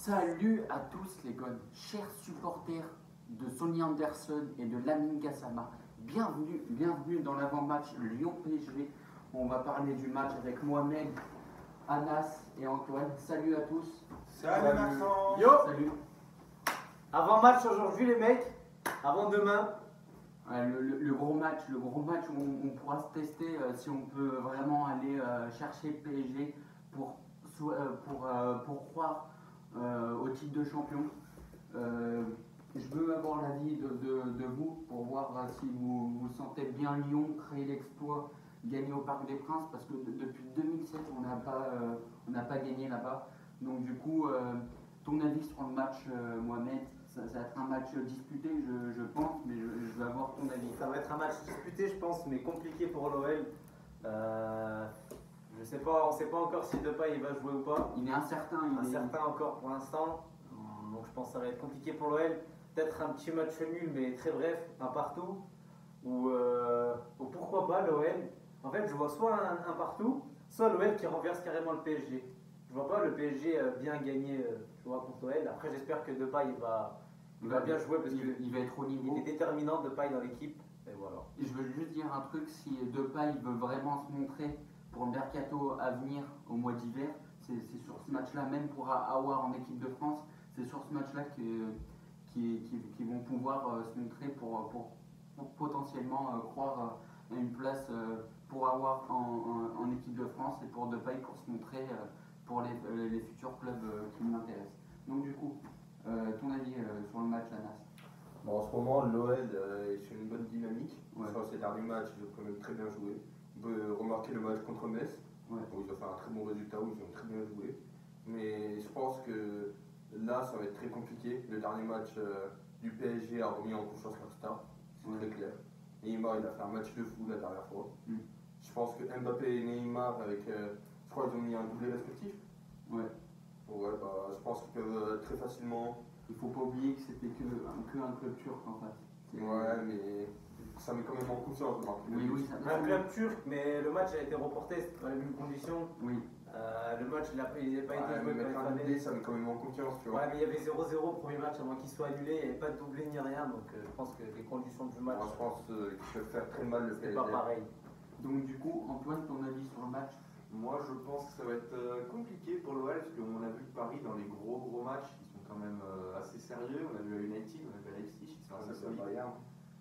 Salut à tous les gars, chers supporters de Sonny Anderson et de Lamine Gassama. Bienvenue dans l'avant-match Lyon-PSG. On va parler du match avec Mohamed, Anas et Antoine. Salut à tous. Salut Maxence. Yo. Salut. Avant-match aujourd'hui les mecs, avant demain. Le gros match où on pourra se tester si on peut vraiment aller chercher le PSG pour croire au titre de champion. Je veux avoir l'avis de vous pour voir si vous sentez bien Lyon créer l'exploit, gagner au Parc des Princes, parce que depuis 2007 on n'a pas gagné là-bas. Donc du coup, ton avis sur le match, Mohamed? Ça va être un match disputé, je pense, mais je veux avoir ton avis. Ça va être un match disputé, je pense, mais compliqué pour l'OL. On ne sait pas encore si Depay il va jouer ou pas. Il est incertain. Incertain encore pour l'instant. Donc je pense que ça va être compliqué pour l'OL. Peut-être un petit match nul, mais très bref, un partout. Ou pourquoi pas l'OL. En fait, je vois soit un partout, soit l'OL qui renverse carrément le PSG. Je vois pas le PSG bien gagner contre l'OL. Après, j'espère que Depay il va bien jouer parce qu'il va être au niveau. Il est déterminant Depay dans l'équipe. Et voilà. Et je veux juste dire un truc, si Depay veut vraiment se montrer pour le mercato à venir au mois d'hiver, c'est sur ce match-là, même pour Aouar en équipe de France, c'est sur ce match-là qu'ils vont pouvoir se montrer pour potentiellement croire à une place pour Aouar en équipe de France et pour Depay pour se montrer pour les futurs clubs qui m'intéressent. Donc du coup, ton avis sur le match, Anas? Bon, en ce moment, l'OL est sur une bonne dynamique. Ouais. Sur ces derniers matchs, ils ont quand même très bien joué. On peut remarquer le match contre Metz, Ouais. où ils ont fait un très bon résultat, où ils ont très bien joué. Mais je pense que là, ça va être très compliqué. Le dernier match du PSG a remis en confiance leur star, c'est très clair. Neymar, il a fait un match de fou la dernière fois. Je pense que Mbappé et Neymar, je crois qu'ils ont mis un doublé respectif. Ouais. Ouais, je pense qu'ils peuvent très facilement. Il faut pas oublier que c'était que un club turc en face. Ouais, mais ça met quand même en confiance. Oui, Un club turc, mais le match a été reporté, c'était dans les mêmes conditions. Oui. Le match il n'a pas été joué mettre un doublé, ça met quand même en confiance, tu vois. Ouais, mais il y avait 0-0 au premier match avant qu'il soit annulé, il n'y avait pas de doublé ni rien, donc je pense que les conditions du match. Moi, je pense qu'ils peuvent faire très mal le c'est PSG. pas pareil. Donc du coup, Antoine, ton avis sur le match? Moi, je pense que ça va être compliqué pour l'OL parce qu'on a vu que Paris dans les gros matchs, ils sont quand même assez sérieux. On a vu à United, on a vu à Leipzig, ils sont assez solides.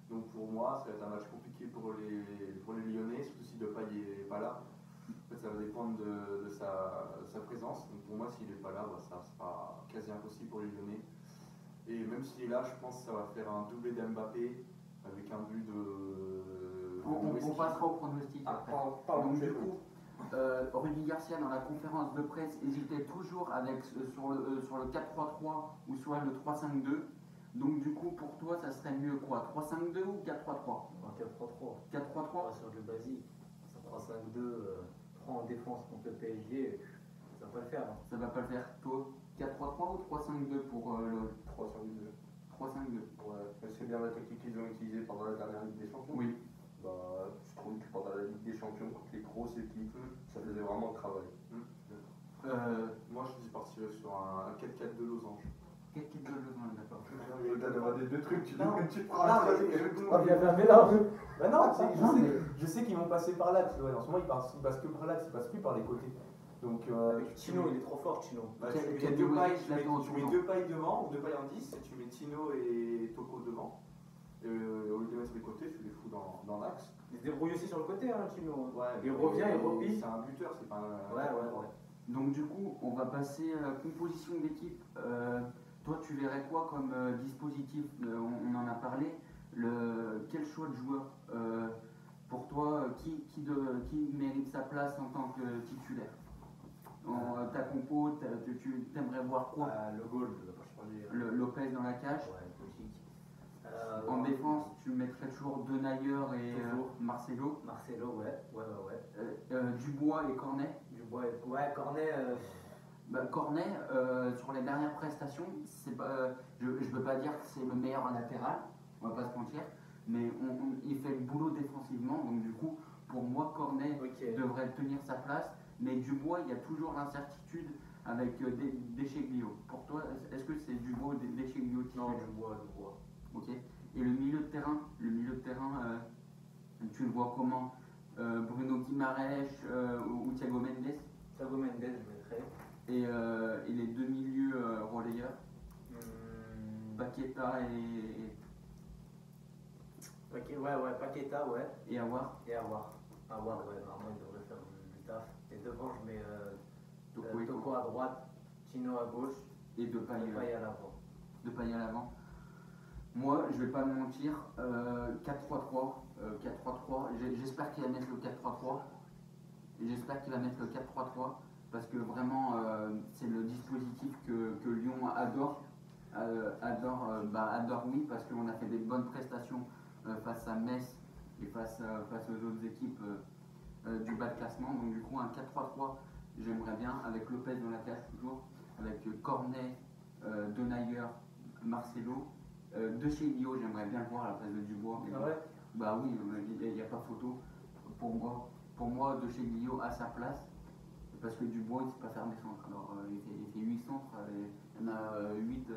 Donc pour moi, ça va être un match compliqué pour les Lyonnais, surtout si Depay n'est pas là. En fait, ça va dépendre de sa présence. Donc pour moi, s'il n'est pas là, ça sera quasi impossible pour les Lyonnais. Et même s'il est là, je pense que ça va faire un doublé d'Mbappé avec un but de. On passera au pronostic après. Donc du coup, Rudy Garcia dans la conférence de presse hésitait toujours sur le 4-3-3 ou soit le 3-5-2. Donc du coup, pour toi, ça serait mieux quoi? 3-5-2 ou 4-3-3? 4-3-3. 4-3-3 Sur le basique. 3-5-2, 3 en défense contre le PSG, ça va pas le faire. Hein. Ça va pas le faire. Toi, 4-3-3 ou 3-5-2 pour le 3-5-2. 3-5-2? Ouais, c'est bien la technique qu'ils ont utilisée pendant la dernière Ligue des Champions. Oui. Je trouve que pendant la Ligue des Champions, contre les grosses équipes, ça faisait vraiment le travail. Moi, je partirais sur un 4-4 de losange. 4-4-2 losange, d'accord. T'as demandé deux trucs, tu prends il y avait un mélange. Bah non, je sais qu'ils vont passer par l'axe. Ouais. En ce moment, ils passent que par l'axe, ils passent plus par les côtés. Donc, Avec Tino, il est trop fort, Tino. Tu mets deux pailles devant, ou deux pailles en 10, et tu mets Tino et Toko devant. Au lieu de mettre sur les côtés, tu les fous dans l'axe. Il se débrouille aussi sur le côté, hein, Tino. Ouais, il revient, il replie. C'est un buteur, c'est pas un. Ouais. Donc du coup, on va passer à la composition d'équipe. Toi, tu verrais quoi comme dispositif? On en a parlé. Quel choix de joueur pour toi, qui mérite sa place en tant que titulaire? Ta compo, tu aimerais voir quoi? Le goal, Lopez dans la cage. Ouais, logique. En défense, tu mettrais toujours Denayer et Marcelo. Marcelo, ouais. Dubois et Cornet. Ouais, Cornet. Cornet, sur les dernières prestations, je ne veux pas dire que c'est le meilleur latéral, on va pas se mentir, mais il fait le boulot défensivement, donc du coup, pour moi, Cornet devrait tenir sa place, mais Dubois, il y a toujours l'incertitude avec Descheglio. Pour toi, est-ce que c'est Dubois ou Descheglio qui Non, fait Dubois. Ok. Et le milieu de terrain, tu le vois comment Bruno Guimaraes ou Thiago Mendes Thiago Mendes, je mettrais. et les deux milieux relayeurs, Paqueta Paqueta, ouais. et Aouar. Et Aouar. Aouar, ouais, normalement il devrait faire du taf. Et devant, je mets Toko à droite, Tino à gauche, Et Depay à l'avant. Depay à l'avant. Moi, je vais pas me mentir, 4-3-3. J'espère qu'il va mettre le 4-3-3. J'espère qu'il va mettre le 4-3-3 parce que vraiment, c'est le dispositif que Lyon adore. Adore, oui, parce qu'on a fait des bonnes prestations face à Metz et face aux autres équipes du bas de classement. Donc, du coup, un 4-3-3, j'aimerais bien, avec Lopez dans la cage toujours, avec Cornet, Denayer, Marcelo. De chez Lio, j'aimerais bien le voir à la place de Dubois. Mais Ah ouais? bah oui, il n'y a pas photo. Pour moi, de chez Lio à sa place, parce que Dubois il ne sait pas faire des centres. Alors il fait 8 centres, et il y en a 8 qui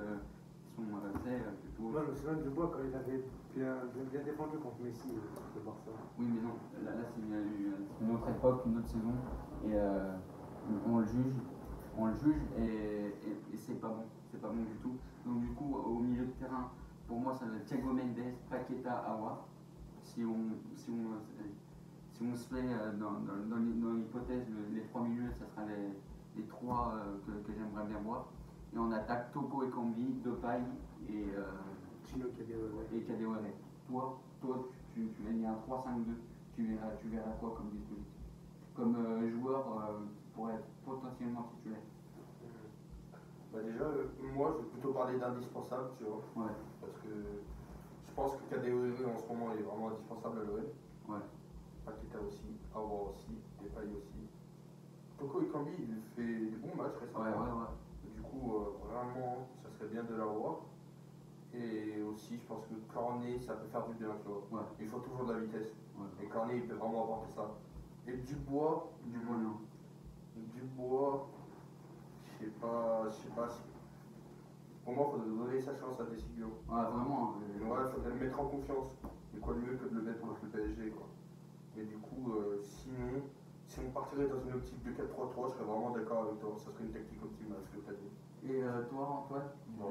sont plutôt. Moi je me souviens de Dubois quand il avait bien défendu contre Messi de Barça. Oui, mais non, là c'est une autre époque, une autre saison, et on le juge et c'est pas bon du tout. Donc du coup, au milieu de terrain, pour moi ça va être Thiago Mendes, Paqueta, Aouar. Si on se fait dans l'hypothèse les trois milieux, ça sera les trois que j'aimerais bien voir. Et on attaque Toko et Kambi, Depay et Chino Kadewere. Toi, tu vas dire un 3-5-2. Tu verras quoi comme dispositif, comme joueur pour être potentiellement titulaire. Bah déjà, moi je vais plutôt parler d'indispensable, tu vois. Ouais. Parce que je pense que Kadewere en ce moment est vraiment indispensable à l'OL. Ouais. Paqueta aussi, Aouar aussi, Depay aussi. Toko Ekambi, il fait des bons matchs récemment. Ouais. Du coup, vraiment, ça serait bien de l'avoir. Et aussi, je pense que Cornet, ça peut faire du bien, tu vois. Ouais. Il faut toujours de la vitesse. Ouais. Et Cornet, il peut vraiment apporter ça. Et Dubois, non. Dubois, je sais pas si. Pour moi, il faudrait donner sa chance à Deschamps. Ouais, vraiment. Il faudrait le mettre en confiance. Mais quoi de mieux que de le mettre contre le PSG, quoi. Mais du coup, sinon, si on partirait dans une optique de 4-3-3, je serais vraiment d'accord avec toi. Ça serait une tactique optimale, ce que tu as dit. Et toi, Antoine? Moi,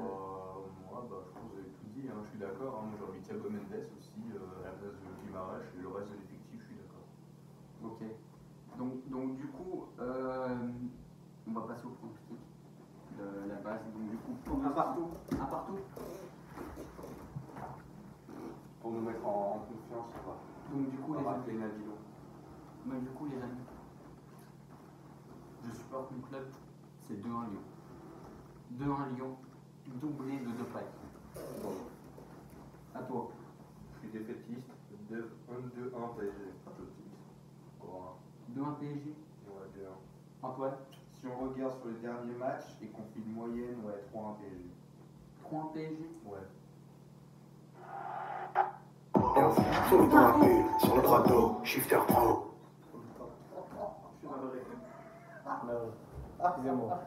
je pense que vous avez tout dit, hein, je suis d'accord. Moi, j'aurais mis Thiago Mendes aussi à la place de Guimaraes et le reste de l'effectif, je suis d'accord. Ok. Donc du coup, on va passer au pronostic de la base. Donc du coup, Un partout. Un partout. Pour nous mettre en confiance, ça va. Donc du coup, On va rappeler Nabilo. les amis, je supporte mon club, c'est 2-1 Lyon. 2-1 Lyon, doublé de Depay. Bon, À toi. je suis défaitiste. 2-1 PSG. Pas de titre. Encore 2-1 PSG. Ouais, 2-1. Antoine. Si on regarde sur les derniers matchs et qu'on fait une moyenne, ouais, 3-1 PSG. 3-1 PSG. Ouais. Et on fait sur le drapeau, sur le radeau, shifter pro. Je suis navré. Excusez-moi.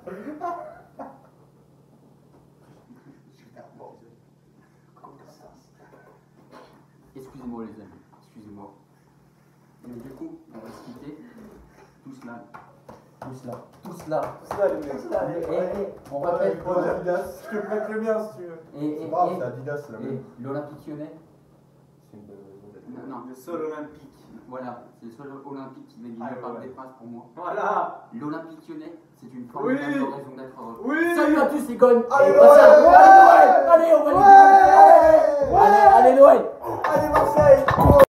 Excusez-moi les amis, excusez-moi. Donc du coup, on va se quitter. Tous là. On rappelle. Adidas. Je te prête le mien si tu veux. Et C'est Adidas, c'est la même. l'Olympique Lyonnais. C'est une bonne. Non, Le sol olympique. voilà, c'est le seul Olympique qui n'est gagné par des phrases pour moi. Voilà. L'Olympique Lyonnais, c'est une formidable Oui. raison d'être heureux. Oui. Salut à tous les connes. Allez, Et Noël. passez un- Allez, on va les Ouais. Allez, Noël. Allez Marseille.